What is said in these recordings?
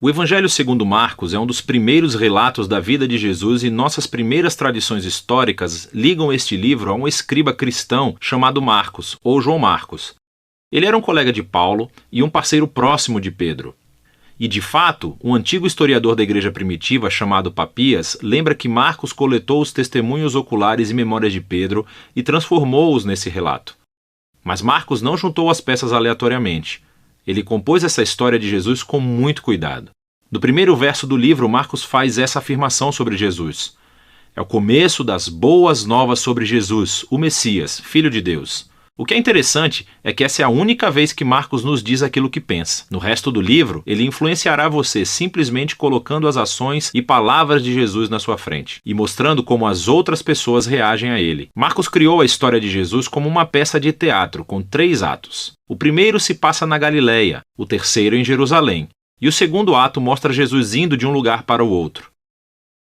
O Evangelho segundo Marcos é um dos primeiros relatos da vida de Jesus e nossas primeiras tradições históricas ligam este livro a um escriba cristão chamado Marcos, ou João Marcos. Ele era um colega de Paulo e um parceiro próximo de Pedro. E, de fato, um antigo historiador da igreja primitiva chamado Papias lembra que Marcos coletou os testemunhos oculares e memórias de Pedro e transformou-os nesse relato. Mas Marcos não juntou as peças aleatoriamente. Ele compôs essa história de Jesus com muito cuidado. No primeiro verso do livro, Marcos faz essa afirmação sobre Jesus. É o começo das boas novas sobre Jesus, o Messias, Filho de Deus. O que é interessante é que essa é a única vez que Marcos nos diz aquilo que pensa. No resto do livro, ele influenciará você simplesmente colocando as ações e palavras de Jesus na sua frente e mostrando como as outras pessoas reagem a ele. Marcos criou a história de Jesus como uma peça de teatro com 3 atos. O primeiro se passa na Galileia, o terceiro em Jerusalém, e o segundo ato mostra Jesus indo de um lugar para o outro.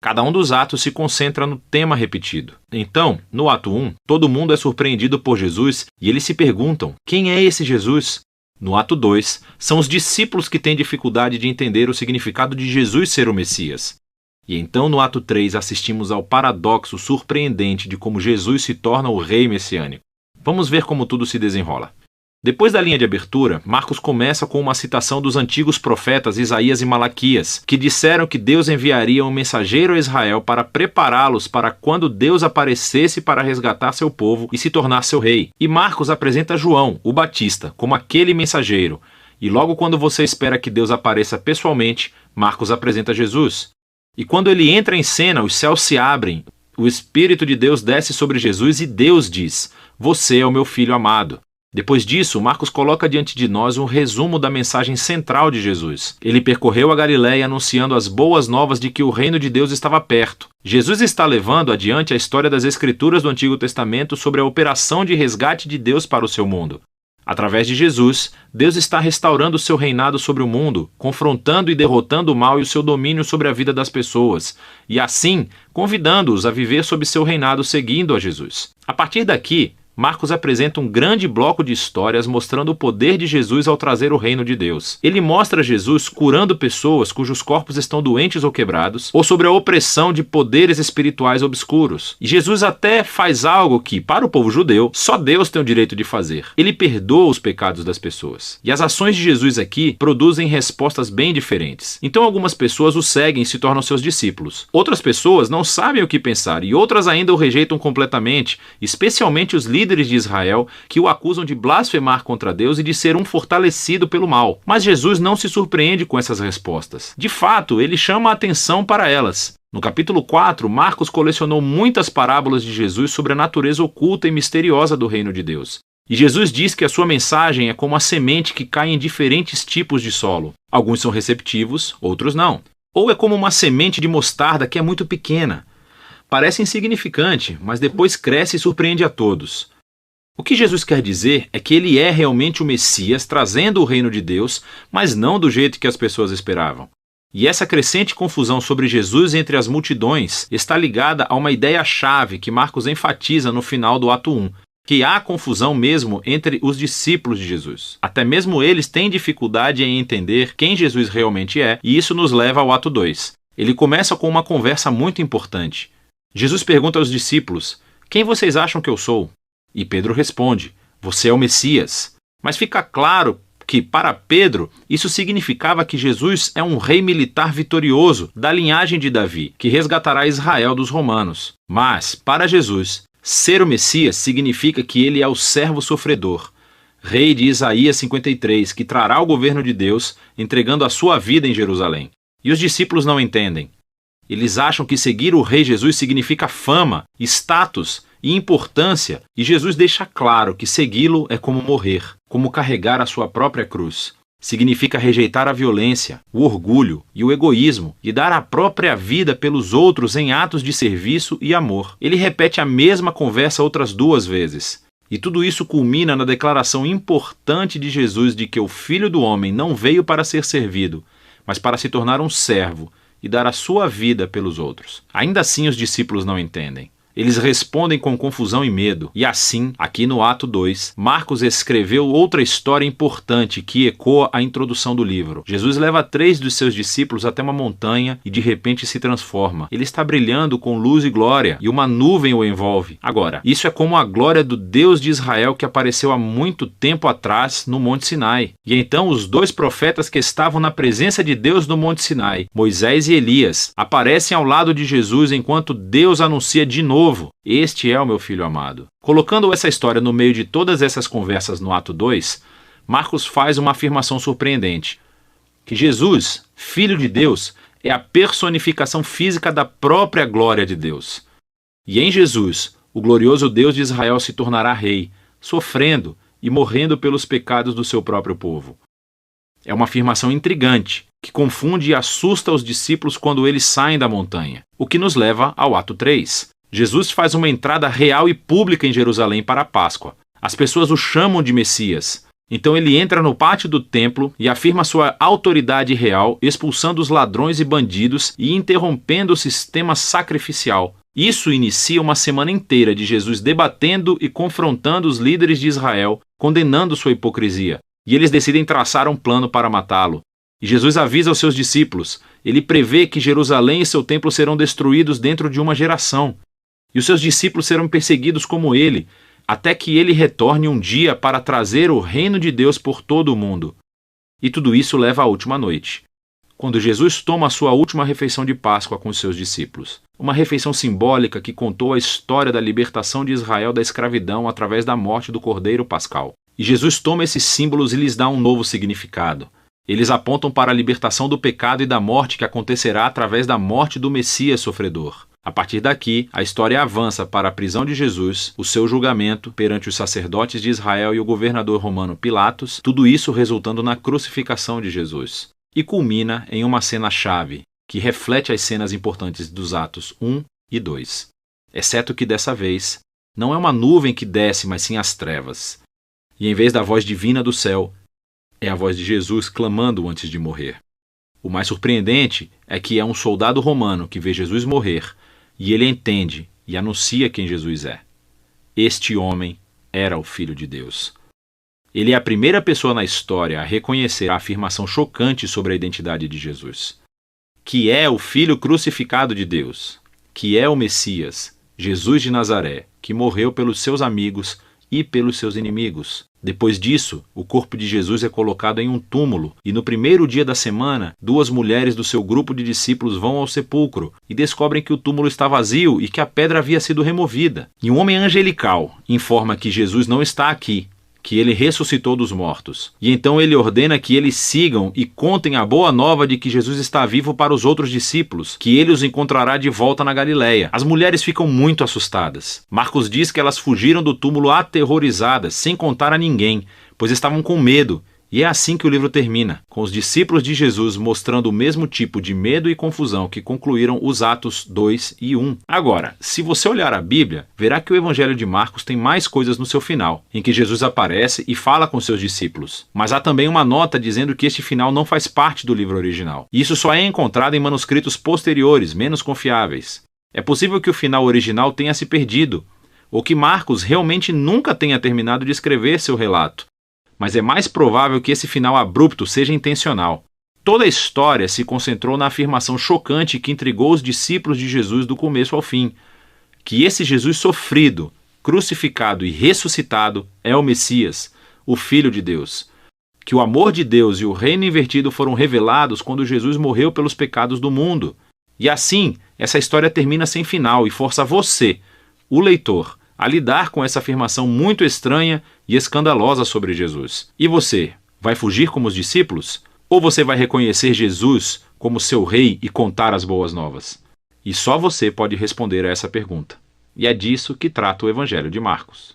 Cada um dos atos se concentra no tema repetido. Então, no ato 1, todo mundo é surpreendido por Jesus e eles se perguntam: quem é esse Jesus? No ato 2, são os discípulos que têm dificuldade de entender o significado de Jesus ser o Messias. E então, no ato 3, assistimos ao paradoxo surpreendente de como Jesus se torna o rei messiânico. Vamos ver como tudo se desenrola. Depois da linha de abertura, Marcos começa com uma citação dos antigos profetas Isaías e Malaquias, que disseram que Deus enviaria um mensageiro a Israel para prepará-los para quando Deus aparecesse para resgatar seu povo e se tornar seu rei. E Marcos apresenta João, o Batista, como aquele mensageiro. E logo quando você espera que Deus apareça pessoalmente, Marcos apresenta Jesus. E quando ele entra em cena, os céus se abrem, o Espírito de Deus desce sobre Jesus e Deus diz: "Você é o meu filho amado." Depois disso, Marcos coloca diante de nós um resumo da mensagem central de Jesus. Ele percorreu a Galileia anunciando as boas novas de que o reino de Deus estava perto. Jesus está levando adiante a história das Escrituras do Antigo Testamento sobre a operação de resgate de Deus para o seu mundo. Através de Jesus, Deus está restaurando o seu reinado sobre o mundo, confrontando e derrotando o mal e o seu domínio sobre a vida das pessoas, e assim, convidando-os a viver sob seu reinado seguindo a Jesus. A partir daqui, Marcos apresenta um grande bloco de histórias mostrando o poder de Jesus ao trazer o reino de Deus. Ele mostra Jesus curando pessoas cujos corpos estão doentes ou quebrados, ou sobre a opressão de poderes espirituais obscuros. E Jesus até faz algo que, para o povo judeu, só Deus tem o direito de fazer. Ele perdoa os pecados das pessoas. E as ações de Jesus aqui produzem respostas bem diferentes. Então algumas pessoas o seguem e se tornam seus discípulos. Outras pessoas não sabem o que pensar e outras ainda o rejeitam completamente, especialmente os líderes de Israel, que o acusam de blasfemar contra Deus e de ser um fortalecido pelo mal. Mas Jesus não se surpreende com essas respostas. De fato, ele chama a atenção para elas. No capítulo 4, Marcos colecionou muitas parábolas de Jesus sobre a natureza oculta e misteriosa do reino de Deus. E Jesus diz que a sua mensagem é como a semente que cai em diferentes tipos de solo. Alguns são receptivos, outros não. Ou é como uma semente de mostarda que é muito pequena. Parece insignificante, mas depois cresce e surpreende a todos. O que Jesus quer dizer é que ele é realmente o Messias trazendo o reino de Deus, mas não do jeito que as pessoas esperavam. E essa crescente confusão sobre Jesus entre as multidões está ligada a uma ideia-chave que Marcos enfatiza no final do ato 1, que há confusão mesmo entre os discípulos de Jesus. Até mesmo eles têm dificuldade em entender quem Jesus realmente é, e isso nos leva ao ato 2. Ele começa com uma conversa muito importante. Jesus pergunta aos discípulos: "Quem vocês acham que eu sou?" E Pedro responde: "Você é o Messias." Mas fica claro que, para Pedro, isso significava que Jesus é um rei militar vitorioso da linhagem de Davi, que resgatará Israel dos romanos. Mas, para Jesus, ser o Messias significa que ele é o servo sofredor, rei de Isaías 53, que trará o governo de Deus, entregando a sua vida em Jerusalém. E os discípulos não entendem. Eles acham que seguir o rei Jesus significa fama, status e importância, e Jesus deixa claro que segui-lo é como morrer, como carregar a sua própria cruz. Significa rejeitar a violência, o orgulho e o egoísmo e dar a própria vida pelos outros em atos de serviço e amor. Ele repete a mesma conversa outras 2 vezes. E tudo isso culmina na declaração importante de Jesus de que o Filho do Homem não veio para ser servido, mas para se tornar um servo e dar a sua vida pelos outros. Ainda assim os discípulos não entendem. Eles respondem com confusão e medo. E assim, aqui no ato 2, Marcos escreveu outra história importante que ecoa a introdução do livro. Jesus leva 3 dos seus discípulos até uma montanha e de repente se transforma. Ele está brilhando com luz e glória e uma nuvem o envolve. Agora, isso é como a glória do Deus de Israel que apareceu há muito tempo atrás no Monte Sinai. E então os 2 profetas que estavam na presença de Deus no Monte Sinai, Moisés e Elias, aparecem ao lado de Jesus enquanto Deus anuncia de novo: "Este é o meu filho amado". Colocando essa história no meio de todas essas conversas no ato 2, Marcos faz uma afirmação surpreendente: que Jesus, Filho de Deus, é a personificação física da própria glória de Deus. E em Jesus, o glorioso Deus de Israel se tornará rei, sofrendo e morrendo pelos pecados do seu próprio povo. É uma afirmação intrigante, que confunde e assusta os discípulos quando eles saem da montanha, o que nos leva ao ato 3. Jesus faz uma entrada real e pública em Jerusalém para a Páscoa. As pessoas o chamam de Messias. Então ele entra no pátio do templo e afirma sua autoridade real, expulsando os ladrões e bandidos e interrompendo o sistema sacrificial. Isso inicia uma semana inteira de Jesus debatendo e confrontando os líderes de Israel, condenando sua hipocrisia. E eles decidem traçar um plano para matá-lo. E Jesus avisa aos seus discípulos. Ele prevê que Jerusalém e seu templo serão destruídos dentro de uma geração. E os seus discípulos serão perseguidos como ele, até que ele retorne um dia para trazer o reino de Deus por todo o mundo. E tudo isso leva à última noite, quando Jesus toma a sua última refeição de Páscoa com os seus discípulos. Uma refeição simbólica que contou a história da libertação de Israel da escravidão através da morte do Cordeiro Pascal. E Jesus toma esses símbolos e lhes dá um novo significado. Eles apontam para a libertação do pecado e da morte que acontecerá através da morte do Messias sofredor. A partir daqui, a história avança para a prisão de Jesus, o seu julgamento perante os sacerdotes de Israel e o governador romano Pilatos, tudo isso resultando na crucificação de Jesus. E culmina em uma cena-chave, que reflete as cenas importantes dos atos 1 e 2. Exceto que dessa vez, não é uma nuvem que desce, mas sim as trevas. E em vez da voz divina do céu, é a voz de Jesus clamando antes de morrer. O mais surpreendente é que é um soldado romano que vê Jesus morrer, e ele entende e anuncia quem Jesus é. Este homem era o Filho de Deus. Ele é a primeira pessoa na história a reconhecer a afirmação chocante sobre a identidade de Jesus, que é o Filho crucificado de Deus, que é o Messias, Jesus de Nazaré, que morreu pelos seus amigos e pelos seus inimigos. Depois disso, o corpo de Jesus é colocado em um túmulo, e no primeiro dia da semana, 2 mulheres do seu grupo de discípulos vão ao sepulcro e descobrem que o túmulo está vazio e que a pedra havia sido removida. E um homem angelical informa que Jesus não está aqui, que ele ressuscitou dos mortos. E então ele ordena que eles sigam e contem a boa nova de que Jesus está vivo para os outros discípulos, que ele os encontrará de volta na Galileia. As mulheres ficam muito assustadas. Marcos diz que elas fugiram do túmulo aterrorizadas, sem contar a ninguém, pois estavam com medo. E é assim que o livro termina, com os discípulos de Jesus mostrando o mesmo tipo de medo e confusão que concluíram os Atos 2 e 1. Agora, se você olhar a Bíblia, verá que o Evangelho de Marcos tem mais coisas no seu final, em que Jesus aparece e fala com seus discípulos. Mas há também uma nota dizendo que este final não faz parte do livro original. E isso só é encontrado em manuscritos posteriores, menos confiáveis. É possível que o final original tenha se perdido, ou que Marcos realmente nunca tenha terminado de escrever seu relato. Mas é mais provável que esse final abrupto seja intencional. Toda a história se concentrou na afirmação chocante que intrigou os discípulos de Jesus do começo ao fim, que esse Jesus sofrido, crucificado e ressuscitado é o Messias, o Filho de Deus. Que o amor de Deus e o reino invertido foram revelados quando Jesus morreu pelos pecados do mundo. E assim, essa história termina sem final e força você, o leitor, a lidar com essa afirmação muito estranha e escandalosa sobre Jesus. E você, vai fugir como os discípulos? Ou você vai reconhecer Jesus como seu rei e contar as boas novas? E só você pode responder a essa pergunta. E é disso que trata o Evangelho de Marcos.